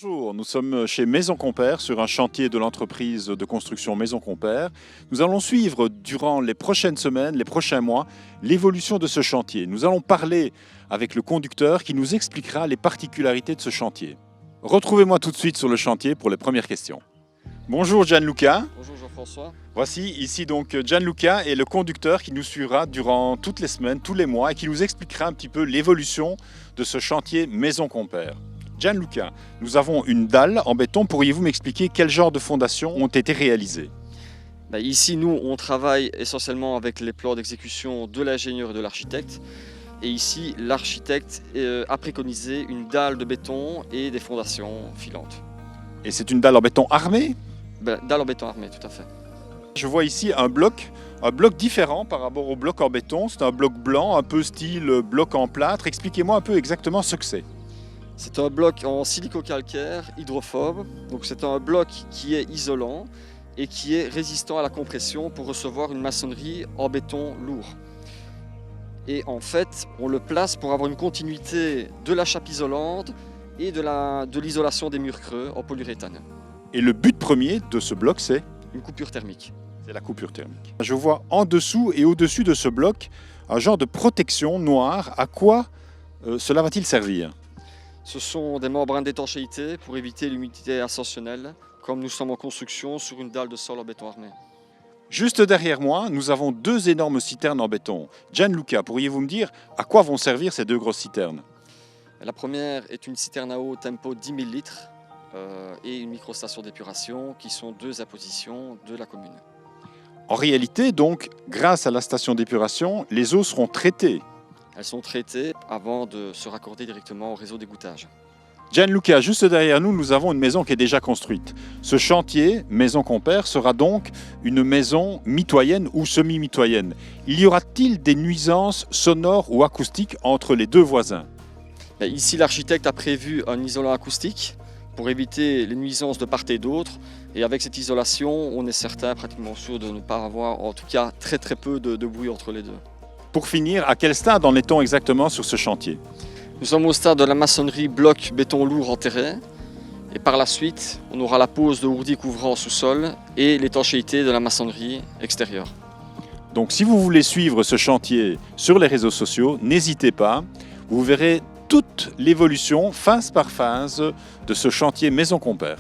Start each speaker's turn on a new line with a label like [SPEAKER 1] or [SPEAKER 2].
[SPEAKER 1] Bonjour, nous sommes chez Maison Compère sur un chantier de l'entreprise de construction Maison Compère. Nous allons suivre durant les prochaines semaines, les prochains mois, l'évolution de ce chantier. Nous allons parler avec le conducteur qui nous expliquera les particularités de ce chantier. Retrouvez-moi tout de suite sur le chantier pour les premières questions. Bonjour Gianluca.
[SPEAKER 2] Bonjour Jean-François.
[SPEAKER 1] Voici ici donc Gianluca et le conducteur qui nous suivra durant toutes les semaines, tous les mois et qui nous expliquera un petit peu l'évolution de ce chantier Maison Compère. Gianluca, nous avons une dalle en béton. Pourriez-vous m'expliquer quel genre de fondations ont été réalisées?
[SPEAKER 2] Ici, nous, on travaille essentiellement avec les plans d'exécution de l'ingénieur et de l'architecte. Et ici, l'architecte a préconisé une dalle de béton et des fondations filantes.
[SPEAKER 1] Et c'est une dalle en béton armée?
[SPEAKER 2] Dalle en béton armé, tout à fait.
[SPEAKER 1] Je vois ici un bloc différent par rapport au bloc en béton. C'est un bloc blanc, un peu style bloc en plâtre. Expliquez-moi un peu exactement ce que c'est.
[SPEAKER 2] C'est un bloc en silico-calcaire hydrophobe. Donc c'est un bloc qui est isolant et qui est résistant à la compression pour recevoir une maçonnerie en béton lourd. Et en fait, on le place pour avoir une continuité de la chape isolante et de l'isolation des murs creux en polyuréthane.
[SPEAKER 1] Et le but premier de ce bloc, c'est?
[SPEAKER 2] Une coupure thermique.
[SPEAKER 1] C'est la coupure thermique. Je vois en dessous et au-dessus de ce bloc un genre de protection noire. À quoi cela va-t-il servir?
[SPEAKER 2] Ce sont des membranes d'étanchéité pour éviter l'humidité ascensionnelle, comme nous sommes en construction sur une dalle de sol en béton armé.
[SPEAKER 1] Juste derrière moi, nous avons deux énormes citernes en béton. Gianluca, pourriez-vous me dire à quoi vont servir ces deux grosses citernes?
[SPEAKER 2] La première est une citerne à eau tempo 10 000 litres et une microstation d'épuration qui sont deux appositions de la commune.
[SPEAKER 1] En réalité, donc, grâce à la station d'épuration, les eaux seront traitées.
[SPEAKER 2] Elles sont traitées avant de se raccorder directement au réseau d'égouttage.
[SPEAKER 1] Gianluca, juste derrière nous, nous avons une maison qui est déjà construite. Ce chantier, Maison Compère, sera donc une maison mitoyenne ou semi-mitoyenne. Il y aura-t-il des nuisances sonores ou acoustiques entre les deux voisins?
[SPEAKER 2] Ici, l'architecte a prévu un isolant acoustique pour éviter les nuisances de part et d'autre. Et avec cette isolation, on est certain, pratiquement sûr, de ne pas avoir, en tout cas, très peu de bruit entre les deux.
[SPEAKER 1] Pour finir, à quel stade en est-on exactement sur ce chantier?
[SPEAKER 2] Nous sommes au stade de la maçonnerie bloc béton lourd enterré. Et par la suite, on aura la pose de ourdi couvrant sous-sol et l'étanchéité de la maçonnerie extérieure.
[SPEAKER 1] Donc si vous voulez suivre ce chantier sur les réseaux sociaux, n'hésitez pas. Vous verrez toute l'évolution phase par phase de ce chantier Maison Compère.